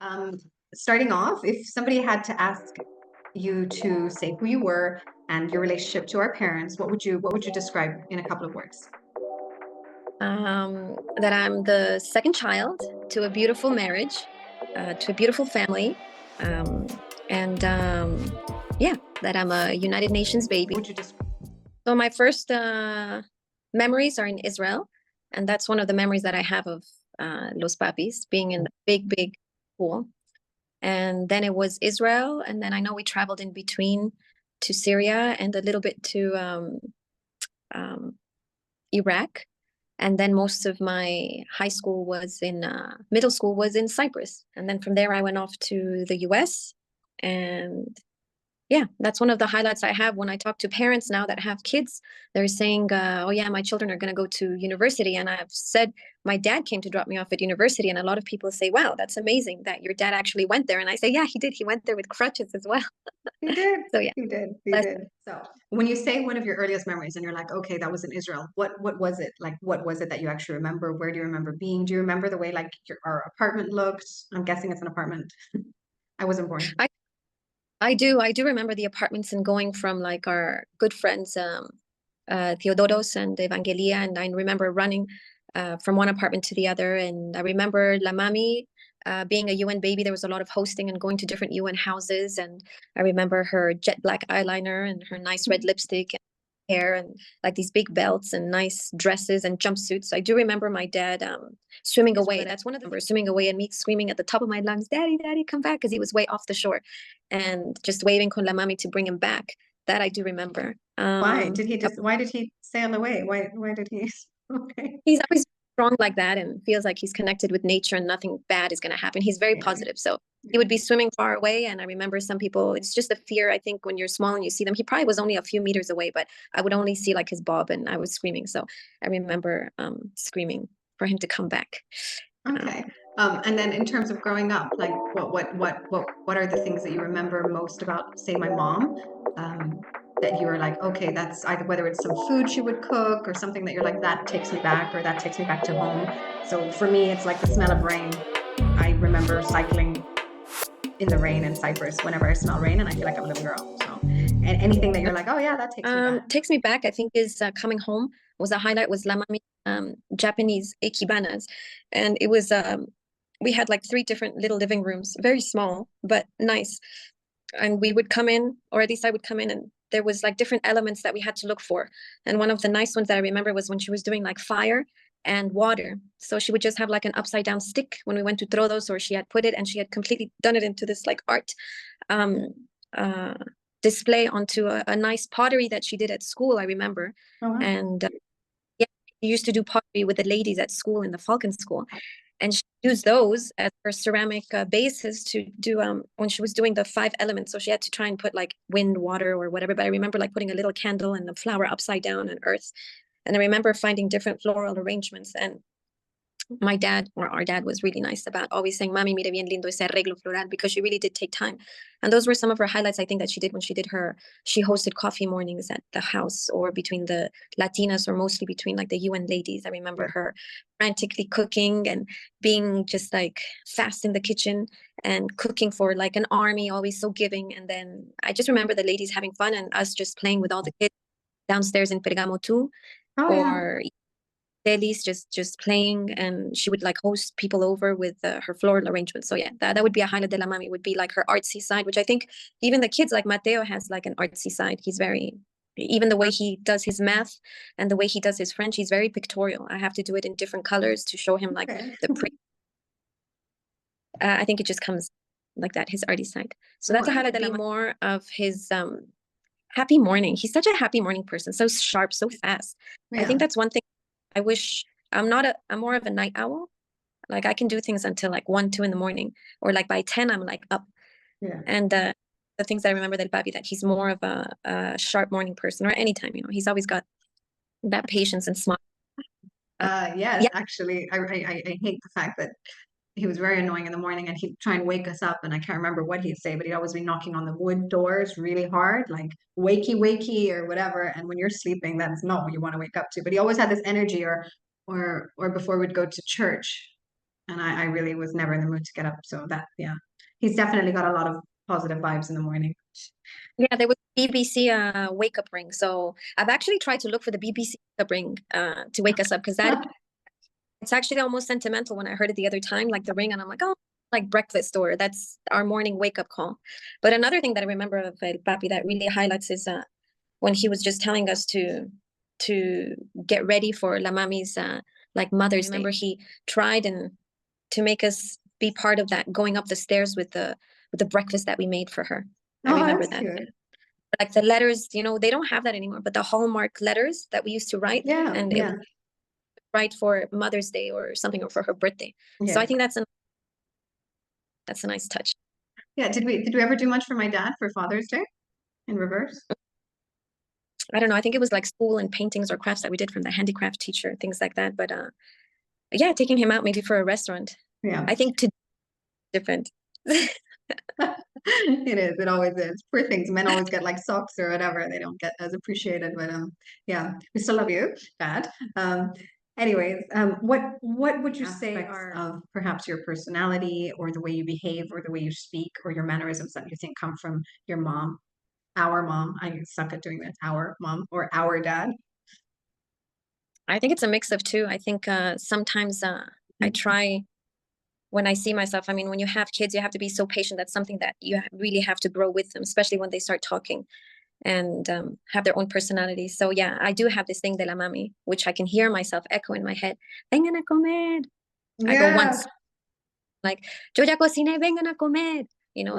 Um, Starting off, if somebody had to ask you to say who you were and your relationship to our parents, what would you describe in a couple of words? That I'm the second child to a beautiful marriage, to a beautiful family, and yeah, that I'm a United Nations baby. Would you just So my first memories are in Israel, and that's one of the memories that I have of Los Papis being in the big, big pool. And then it was Israel, and then I know we traveled in between to Syria and a little bit to um, Iraq. And then most of my high school was in middle school was in Cyprus. And then from there, I went off to the US. And yeah, that's one of the highlights I have when I talk to parents now that have kids. They're saying, oh, yeah, my children are going to go to university. And I've said, my dad came to drop me off at university. And a lot of people say, wow, that's amazing that your dad actually went there. And I say, yeah, he did. He went there with crutches as well. He did. So yeah, He did. He bless did. So when you say one of your earliest memories and you're like, okay, that was in Israel, what was it? Like, what was it that you actually remember? Where do you remember being? Do you remember the way like our apartment looked? I'm guessing it's an apartment. I wasn't born. I I do remember the apartments and going from like our good friends, Theodoros and Evangelia, and I remember running from one apartment to the other. And I remember La Mami being a UN baby. There was a lot of hosting and going to different UN houses. And I remember her jet black eyeliner and her nice red lipstick and hair and like these big belts and nice dresses and jumpsuits. I do remember my dad swimming away. That's one of the numbers, swimming away and me screaming at the top of my lungs, Daddy, Daddy, come back, because he was way off the shore and just waving con la mami to bring him back. That I do remember. Why did he just? Why did he sail away? Why did he? Okay. He's always strong like that and feels like he's connected with nature and nothing bad is going to happen. He's very Yeah. positive. So he would be swimming far away. And I remember some people, it's just a fear, I think, when you're small and you see them. He probably was only a few meters away, but I would only see like his bob and I was screaming. So I remember screaming for him to come back. Um, Okay. And then in terms of growing up, like what are the things that you remember most about, say, my mom, that you were like, okay, that's either whether it's some food she would cook or something that you're like, that takes me back or that takes me back to home. So for me, it's like the smell of rain. I remember cycling in the rain in Cyprus whenever I smell rain, and I feel like I'm a little girl. So, and anything that you're like, oh yeah, that takes me back. takes me back, I think, is coming home was a highlight was La Mami Japanese ekibanas. And it was we had like three different little living rooms, very small, but nice. And we would come in, or at least I would come in, and there was like different elements that we had to look for. And one of the nice ones that I remember was when she was doing like fire and water. So she would just have like an upside down stick when we went to Trodos, or she had put it and she had completely done it into this like art um, uh, display onto a nice pottery that she did at school, I remember. Oh wow. And yeah, she used to do pottery with the ladies at school in the Falcon School. And she used those as her ceramic bases to do when she was doing the five elements. So she had to try and put like wind, water, or whatever. But I remember like putting a little candle and the flower upside down and earth. And I remember finding different floral arrangements. And my dad, or our dad, was really nice about always saying, Mami, mire bien lindo ese arreglo floral, because she really did take time. And those were some of her highlights, I think, that she did when she hosted coffee mornings at the house, or between the Latinas, or mostly between like the UN ladies. I remember her frantically cooking and being just like fast in the kitchen and cooking for like an army, always so giving. And then I just remember the ladies having fun and us just playing with all the kids downstairs in Pergamo too, Oh yeah. or dailies just playing, and she would like host people over with her floral arrangement. So yeah, that would be a highlight de la mami, would be like her artsy side, which I think even the kids, like Mateo has like an artsy side. He's very, even the way he does his math and the way he does his French, he's very pictorial. I have to do it in different colors to show him like Okay. the I think it just comes like that, his arty side. So Oh, that's a I highlight like de la that. mami. More of his happy morning. He's such a happy morning person, so sharp, so fast. I Yeah. think that's one thing I wish. I'm more of a night owl. Like I can do things until like 1, 2 in the morning, or like by 10, I'm like up. Yeah. And the things I remember that Bobby, that he's more of a sharp morning person, or anytime, he's always got that patience and smile. Yes, Yeah. actually, I hate the fact that he was very annoying in the morning and he'd try and wake us up and I can't remember what he'd say, but he'd always be knocking on the wood doors really hard, like wakey wakey or whatever. And when you're sleeping, that's not what you want to wake up to. But he always had this energy, or before we'd go to church. and I really was never in the mood to get up. So that, yeah, he's definitely got a lot of positive vibes in the morning. Yeah, there was BBC wake up ring. So I've actually tried to look for the BBC wake up ring to wake us up because that it's actually almost sentimental when I heard it the other time, like the ring, and I'm like, oh, like breakfast or that's our morning wake up call. But another thing that I remember of El Papi that really highlights is when he was just telling us to get ready for La Mami's like Mother's Day. I remember he tried and to make us be part of that, going up the stairs with the breakfast that we made for her. I Oh, remember that's that. cute. Like the letters, they don't have that anymore, but the Hallmark letters that we used to write, Yeah, and it yeah, was write for Mother's Day or something or for her birthday. So yeah, I think that's a nice touch. yeah. Did we ever do much for my dad for Father's Day in reverse? I don't know. I think it was like school and paintings or crafts that we did from the handicraft teacher, things like that. But yeah, taking him out maybe for a restaurant. Yeah. I think to different. It is. It always is. Poor things. Men always get like socks or whatever. They don't get as appreciated. But yeah, we still love you, Dad. Anyways, what would you say are of perhaps your personality or the way you behave or the way you speak or your mannerisms that you think come from your mom, our mom? I suck at doing that. Our mom or our dad. I think it's a mix of two. I think sometimes I try when I see myself. I mean, when you have kids, you have to be so patient. That's something that you really have to grow with them, especially when they start talking and have their own personality. So yeah, I do have this thing de la mami, which I can hear myself echo in my head. Vengan a comer. I go Yeah. once, like, yo ya cociné, vengan a comer.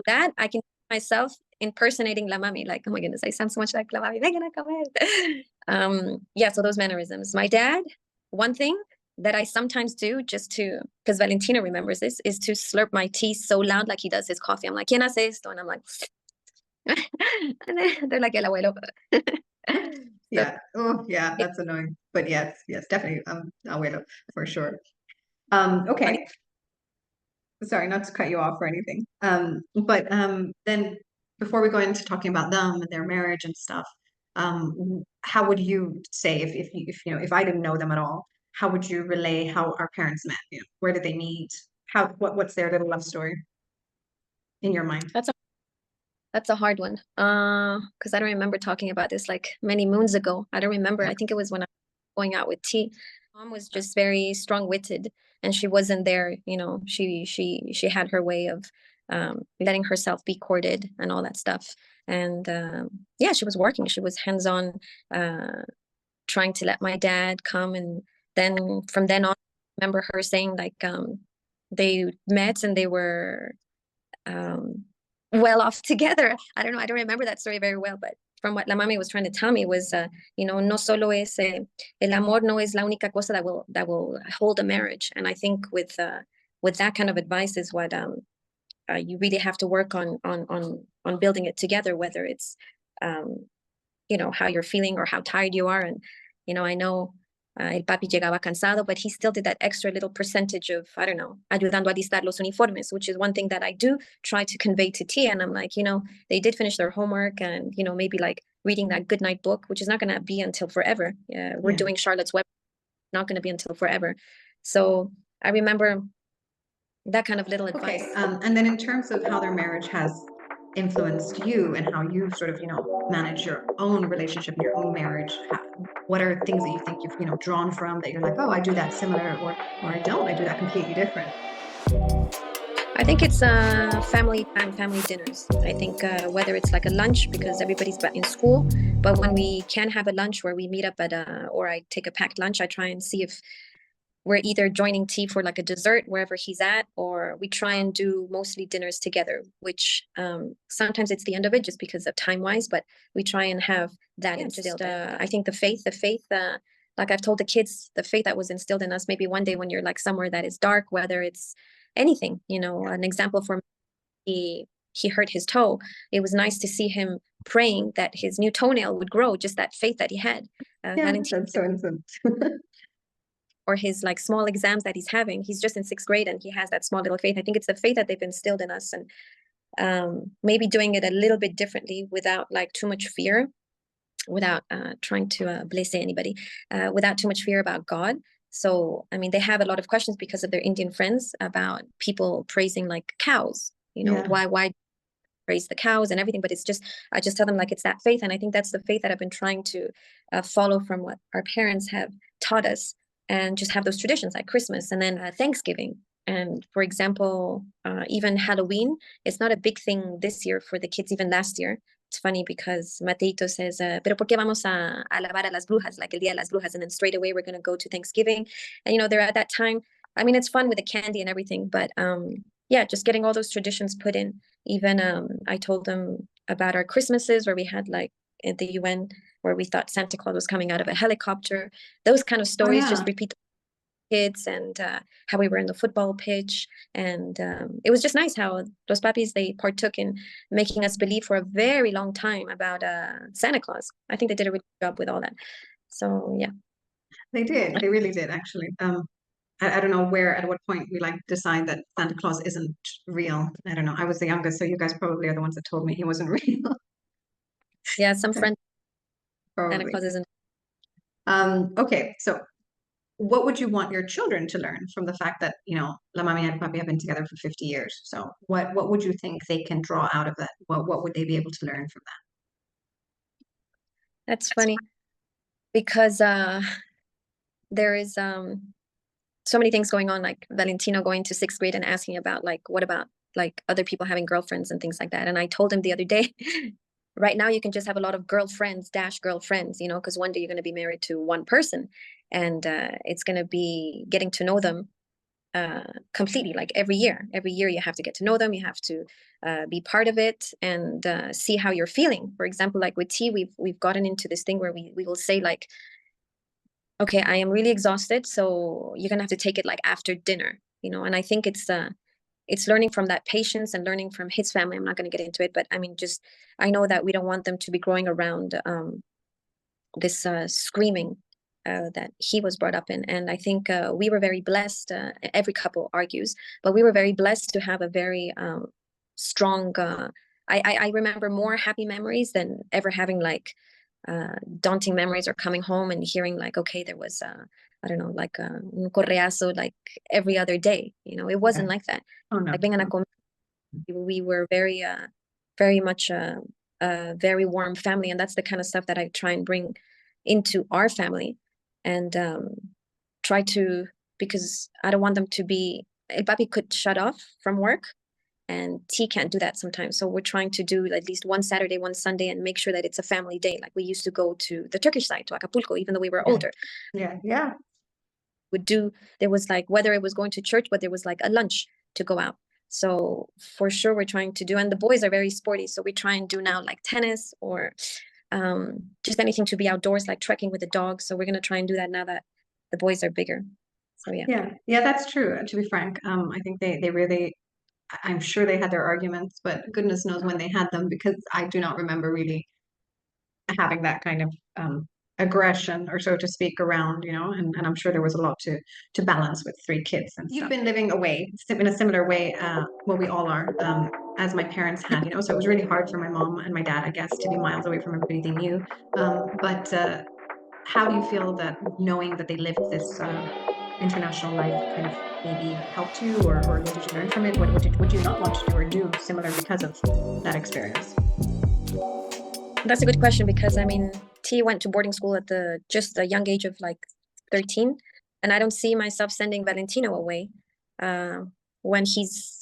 That I can myself impersonating la mami. Like, oh my goodness, I sound so much like la mami, vengan a comer. Yeah, so those mannerisms. My dad, one thing that I sometimes do just to, because Valentina remembers this, is to slurp my tea so loud like he does his coffee. I'm like, ¿quién hace esto? And I'm like, and they're like, el abuelo. So Yeah. Oh, yeah. it's That's annoying. But yes, yes, definitely. Abuelo for sure. funny. Okay. Sorry, not to cut you off or anything. But then before we go into talking about them and their marriage and stuff, how would you say if I didn't know them at all, how would you relay how our parents met? Where did they meet? What's their little love story in your mind? That's That's a hard one. Because I don't remember talking about this like many moons ago. I don't remember. Yeah, I think it was when I was going out with T. Mom was just very strong-witted, and she wasn't there. She had her way of letting herself be courted and all that stuff. And yeah, she was working. She was hands-on, uh, trying to let my dad come. And then from then on, I remember her saying like they met and they were um, well off together. I don't know. I don't remember that story very well, but from what La Mami was trying to tell me was, no solo es el amor no es la única cosa that will hold a marriage. And I think with that kind of advice is what you really have to work on building it together, whether it's um, how you're feeling or how tired you are. And I know el papi llegaba cansado, but he still did that extra little percentage of, I don't know, ayudando a listar los uniformes, which is one thing that I do try to convey to Tia. And I'm like, they did finish their homework and, maybe like reading that good night book, which is not going to be until forever. We're yeah. doing Charlotte's Web, not going to be until forever. So I remember that kind of little advice. Okay. And then in terms of how their marriage has influenced you and how you sort of, manage your own relationship, your own marriage, what are things that you think you've, drawn from that you're like, oh, I do that similar, or I don't, I do that completely different. I think it's family time, family dinners. I think whether it's like a lunch because everybody's in school, but when we can have a lunch where we meet up or I take a packed lunch, I try and see if we're either joining T for like a dessert wherever he's at, or we try and do mostly dinners together, which sometimes it's the end of it just because of time wise, but we try and have that instilled. I think the faith, like I've told the kids, the faith that was instilled in us, maybe one day when you're like somewhere that is dark, whether it's anything, an example for me, he hurt his toe. It was nice to see him praying that his new toenail would grow, just that faith that he had. Yeah, Valentina, that's so innocent. or his like small exams that he's having, he's just in sixth grade and he has that small little faith. I think it's the faith that they've instilled in us, and maybe doing it a little bit differently without like too much fear, without trying to bless anybody, without too much fear about God. So, I mean, they have a lot of questions because of their Indian friends about people praising like cows, Yeah. why praise the cows and everything. But I just tell them like it's that faith. And I think that's the faith that I've been trying to follow from what our parents have taught us, and just have those traditions like Christmas and then Thanksgiving. And for example, even Halloween, it's not a big thing this year for the kids, even last year. It's funny because Mateito says, pero ¿por qué vamos a alabar a las brujas, like el Día de las Brujas? And then straight away, we're going to go to Thanksgiving. And, they're at that time. I mean, it's fun with the candy and everything, but yeah, just getting all those traditions put in. Even I told them about our Christmases where we had like at the UN where we thought Santa Claus was coming out of a helicopter. Those kind of Oh stories, yeah. just repeat the kids, and how we were in the football pitch. And it was just nice how those puppies, they partook in making us believe for a very long time about Santa Claus. I think they did a really good job with all that. So yeah. They did. They really did, actually. I don't know at what point we like decide that Santa Claus isn't real. I don't know. I was the youngest, so you guys probably are the ones that told me he wasn't real. Yeah, some friends, Santa Probably. Claus isn't. Okay, so what would you want your children to learn from the fact that, La Mami and Papi have been together for 50 years? So what would you think they can draw out of that? What would they be able to learn from that? That's funny because there is so many things going on, like Valentino going to sixth grade and asking about like, what about like other people having girlfriends and things like that. And I told him the other day, right now you can just have a lot of girlfriends dash girlfriends, because one day you're going to be married to one person, and it's going to be getting to know them completely. Like every year you have to get to know them, you have to be part of it, and see how you're feeling. For example, like with T, we've gotten into this thing where we will say like, okay, I am really exhausted, so you're gonna have to take it like after dinner, And I think it's learning from that patience and learning from his family. I'm not gonna get into it, but I mean, just I know that we don't want them to be growing around this screaming that he was brought up in. And I think we were very blessed. Every couple argues, but we were very blessed to have a very strong. I remember more happy memories than ever having like daunting memories, or coming home and hearing like, okay, there was I don't know, like un correazo like every other day. It wasn't like that. Oh no. Like being a we were very much a very warm family, and that's the kind of stuff that I try and bring into our family, and try to, because I don't want them to be. El papi could shut off from work, and T can't do that sometimes. So we're trying to do at least one Saturday, one Sunday, and make sure that it's a family day. Like we used to go to the Turkish side, to Acapulco, even though we were older. Yeah. There was like, whether it was going to church, but there was like a lunch to go out. So for sure we're trying to do, and the boys are very sporty, so we try and do now like tennis, or just anything to be outdoors, like trekking with the dogs. So we're going to try and do that now that the boys are bigger. So Yeah, that's true. To be frank, I think they really, I'm sure they had their arguments, but goodness knows when they had them, because I do not remember really having that kind of aggression, or so to speak, around, and I'm sure there was a lot to balance with three kids and stuff. You've been living away in a similar way, well, we all are, as my parents had, so it was really hard for my mom and my dad, I guess, to be miles away from everybody they knew. But how do you feel that knowing that they lived this international life kind of maybe helped you, or did you learn from it? What would you not want to do or do similar because of that experience? That's a good question, because I mean, T went to boarding school at just a young age of like 13, and I don't see myself sending Valentino away when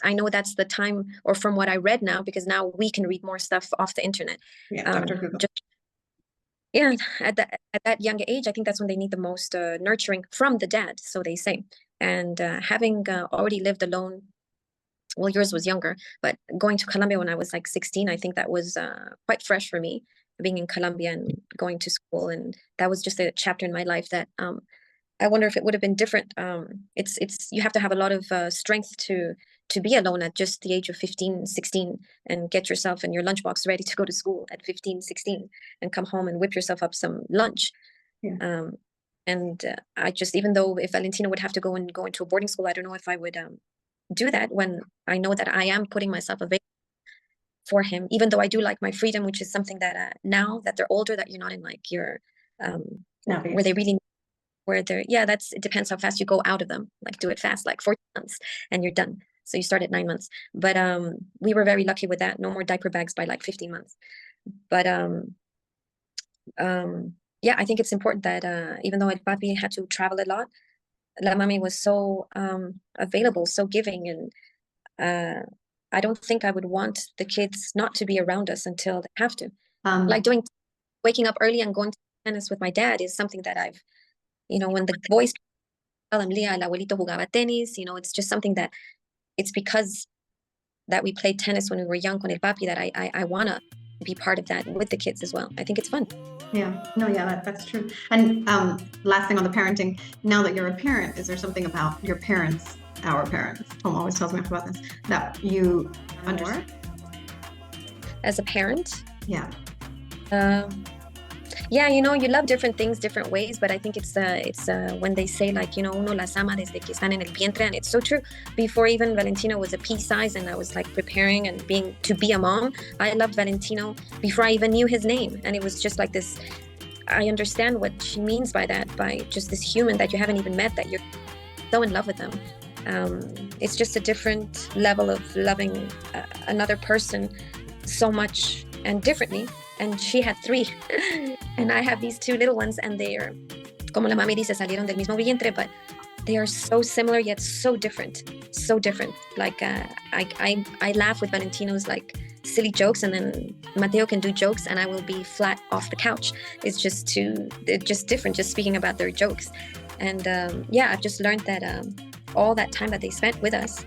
I know that's the time, or from what I read now, because now we can read more stuff off the internet. Yeah, Dr. Google. Yeah, at that young age, I think that's when they need the most nurturing from the dad, so they say. And having already lived alone, well, yours was younger, but going to Colombia when I was like 16, I think that was quite fresh for me, being in Colombia and going to school. And that was just a chapter in my life that I wonder if it would have been different. It's you have to have a lot of strength to be alone at just the age of 15, 16, and get yourself and your lunchbox ready to go to school at 15, 16, and come home and whip yourself up some lunch. Yeah. And I just, even though if Valentino would have to go into a boarding school, I don't know if I would do that, when I know that I am putting myself available for him, even though I do like my freedom, which is something that now that they're older, that you're not in like your where they really where they're, yeah, it depends how fast you go out of them. Like do it fast, like 14 months and you're done. So you start at 9 months. But we were very lucky with that. No more diaper bags by like 15 months. But yeah, I think it's important that even though El Papi had to travel a lot, La Mami was so available, so giving, and I don't think I would want the kids not to be around us until they have to. Like Um, waking up early and going to tennis with my dad is something that I've, when the boys tell them, Lia, el abuelito jugaba tenis, it's just something that it's because that we played tennis when we were young con el papi that I want to be part of that with the kids as well. I think it's fun. yeah, no, yeah, that's true. And last thing on the parenting, now that you're a parent, is there something about your parents, our parents, Tom always tells me about this, that you understand? As a parent, Yeah, um, yeah, you love different things different ways, but I think it's when they say like, uno las ama desde que están en el vientre, and it's so true. Before even Valentino was a pea size and I was like preparing and being to be a mom, I loved Valentino before I even knew his name, and it was just like this. I understand what she means by that, by just this human that you haven't even met, that you're so in love with them. It's just a different level of loving another person so much and differently. And she had three, and I have these two little ones, and they're, como la mami dice, salieron del mismo vientre, but they are so similar yet so different, so different. Like I laugh with Valentino's like silly jokes, and then Mateo can do jokes, and I will be flat off the couch. They're just different. Just speaking about their jokes, and yeah, I've just learned that all that time that they spent with us,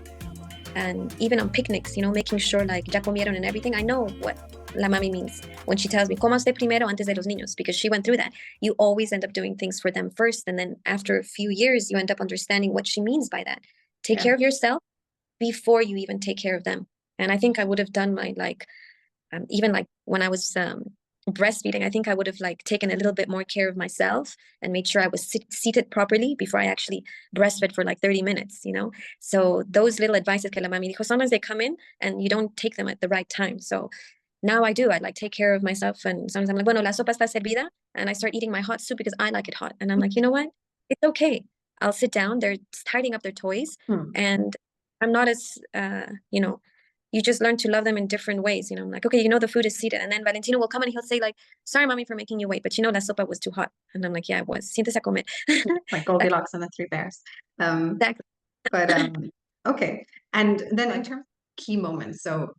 and even on picnics, making sure like ya comieron and everything. I know what la mami means when she tells me coma usted primero antes de los niños, because she went through that. You always end up doing things for them first, and then after a few years you end up understanding what she means by that. Take yeah, care of yourself before you even take care of them. And I think I would have done my like even like when I was breastfeeding, I think I would have like taken a little bit more care of myself and made sure I was seated properly before I actually breastfed for like 30 minutes, So those little advices que la mami dijo, sometimes they come in and you don't take them at the right time. So now I do. I like take care of myself, and sometimes I'm like, bueno, la sopa está servida, and I start eating my hot soup because I like it hot. And I'm like, you know what? It's okay. I'll sit down. They're tidying up their toys, hmm. and I'm not as you just learn to love them in different ways. I'm like, okay, the food is seated. And then Valentino will come and he'll say like, sorry, mommy, for making you wait. But la sopa was too hot. And I'm like, yeah, it was. Siéntese a comer. Like Goldilocks and the Three Bears. Exactly. But okay. And then in terms of key moments, so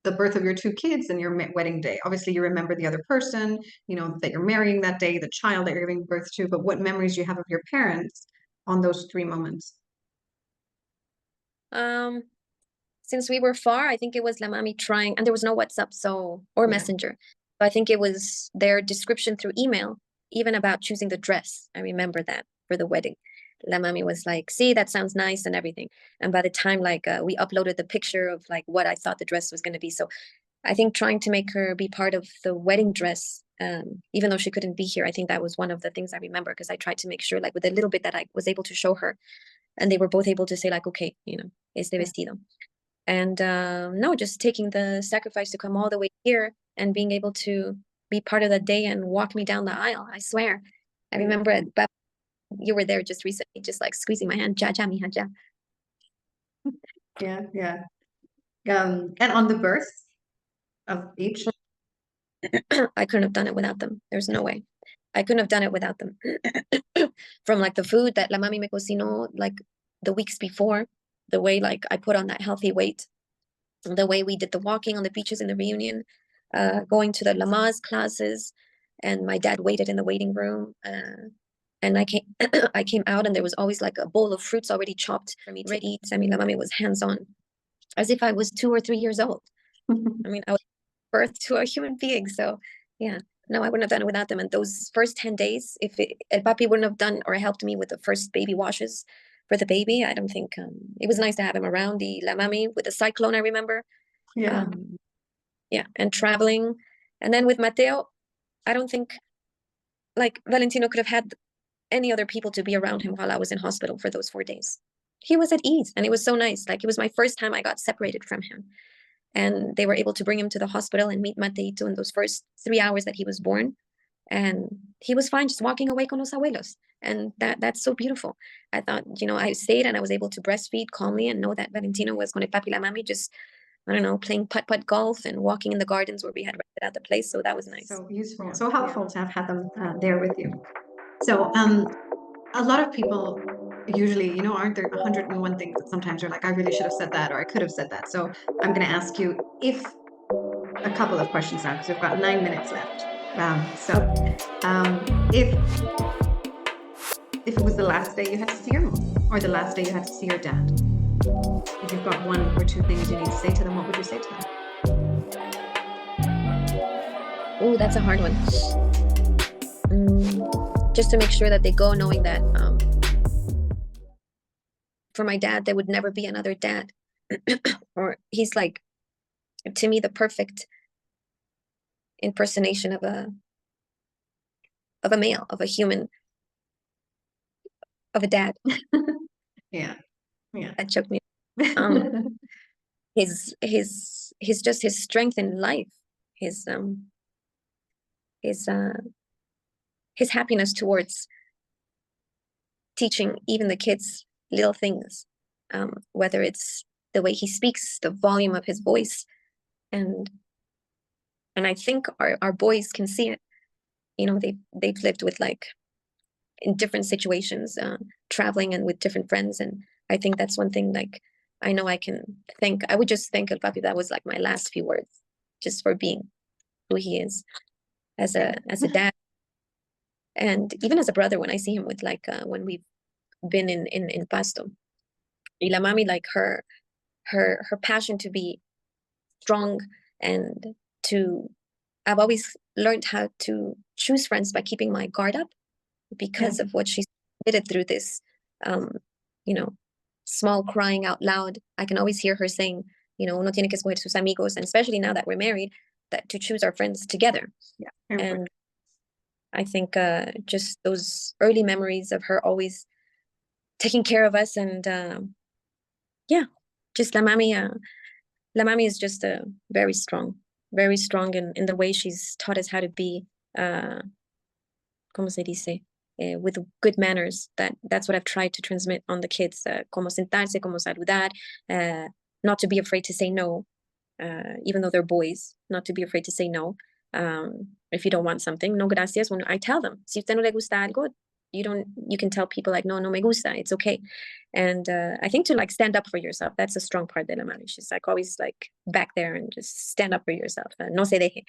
the birth of your two kids and your wedding day, obviously you remember the other person, that you're marrying that day, the child that you're giving birth to, but what memories do you have of your parents on those three moments? Um, since we were far, I think it was La Mami trying, and there was no WhatsApp, or Yeah. Messenger. So I think it was their description through email, even about choosing the dress. I remember that for the wedding. La Mami was like, see, that sounds nice and everything. And by the time like we uploaded the picture of like what I thought the dress was going to be. So I think trying to make her be part of the wedding dress, even though she couldn't be here, I think that was one of the things I remember, because I tried to make sure like with a little bit that I was able to show her, and they were both able to say like, okay, este Yeah. vestido. And no, just taking the sacrifice to come all the way here and being able to be part of that day and walk me down the aisle. I swear. I remember you were there just recently, just like squeezing my hand, ja, ja, mija, ja. Yeah, yeah. And on the birth of each. I couldn't have done it without them. There's no way. I couldn't have done it without them. From like the food that la mami me cocinó like the weeks before, the way like I put on that healthy weight, the way we did the walking on the beaches in the reunion, going to the Lamaze classes, and my dad waited in the waiting room. And I came, I came out, and there was always like a bowl of fruits already chopped for me to eat. I mean, la mami was hands on, as if I was 2 or 3 years old. I mean, I was birth to a human being. So yeah, no, I wouldn't have done it without them. And those first 10 days, if El Papi wouldn't have done or helped me with the first baby washes for the baby, I don't think it was nice to have him around. The La Mami with the cyclone, I remember. Yeah. Yeah, and traveling. And then with Mateo, I don't think like Valentino could have had any other people to be around him while I was in hospital for those 4 days. He was at ease, and it was so nice. Like it was my first time I got separated from him. And they were able to bring him to the hospital and meet Mateito in those first 3 hours that he was born. and he was fine just walking away con los abuelos. And that's so beautiful. I thought, I stayed and I was able to breastfeed calmly and know that Valentino was con el papi y la mami, just, I don't know, playing putt-putt golf and walking in the gardens where we had rented out the place. So that was nice. So useful, Yeah. so helpful to have had them there with you. So a lot of people usually, aren't there 101 things that sometimes you're like, I really should have said that, or I could have said that. So I'm going to ask you if a couple of questions now, because we've got 9 minutes left. If it was the last day you had to see your mom, or the last day you had to see your dad, if you've got one or two things you need to say to them, what would you say to them? Oh, that's a hard one. Just to make sure that they go knowing that for my dad, there would never be another dad. Or he's like, to me, the perfect impersonation of a male, of a human, of a dad. Yeah. That choked me. His just his strength in life, his happiness towards teaching even the kids little things, whether it's the way he speaks, the volume of his voice, and I think our boys can see it. They've lived with, like, in different situations, traveling and with different friends, and I think that's one thing, like, I know I would just thank El Papi. That was like my last few words, just for being who he is as a dad, and even as a brother. When I see him with, like, when we've been in Pasto, y la mami, like her passion to be strong, and I've always learned how to choose friends by keeping my guard up, because of what she's did through this, small crying out loud. I can always hear her saying, uno tiene que escoger sus amigos, and especially now that we're married, that to choose our friends together. Yeah. And I think just those early memories of her always taking care of us, and just la mami is just very strong in the way she's taught us how to be, ¿cómo se dice? With good manners. That's what I've tried to transmit on the kids. Cómo sentarse, cómo saludar, not to be afraid to say no, even though they're boys, not to be afraid to say no. If you don't want something, no gracias. When I tell them, si usted no le gusta algo, you can tell people, like, no me gusta, it's okay. And I think to, like, stand up for yourself, that's a strong part de la mami. She's, like, always, like, back there and just stand up for yourself. No se deje.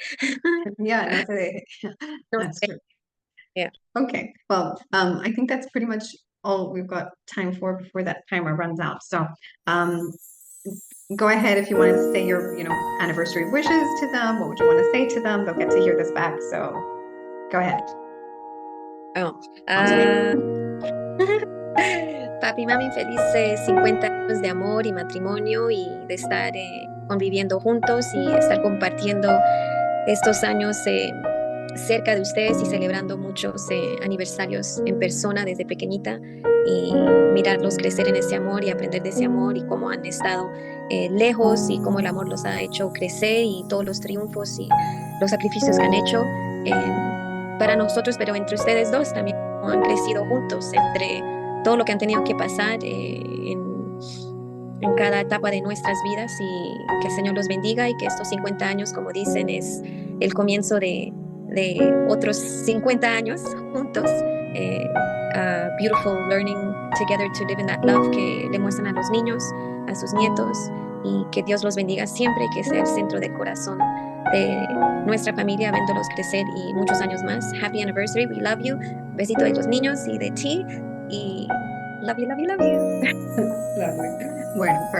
Yeah, no se deje. That's true. Yeah. Okay. Well, I think that's pretty much all we've got time for before that timer runs out. So, go ahead if you wanted to say your, anniversary wishes to them. What would you want to say to them? They'll get to hear this back. So, go ahead. Papi, mami, felices 50 años de amor y matrimonio, y de estar conviviendo juntos y estar compartiendo estos años cerca de ustedes y celebrando muchos aniversarios en persona desde pequeñita, y mirarlos crecer en ese amor y aprender de ese amor, y cómo han estado lejos, y cómo el amor los ha hecho crecer, y todos los triunfos y los sacrificios que han hecho para nosotros, pero entre ustedes dos también, cómo han crecido juntos entre todo lo que han tenido que pasar en cada etapa de nuestras vidas, y que el Señor los bendiga, y que estos 50 años, como dicen, es el comienzo de otros 50 años juntos, beautiful learning together to live in that love que le muestran a los niños, a sus nietos, y que Dios los bendiga siempre, que sea el centro del corazón de nuestra familia, viéndolos crecer y muchos años más. Happy anniversary, we love you. Besito de los niños y de ti, y love you. Lovely. Bueno,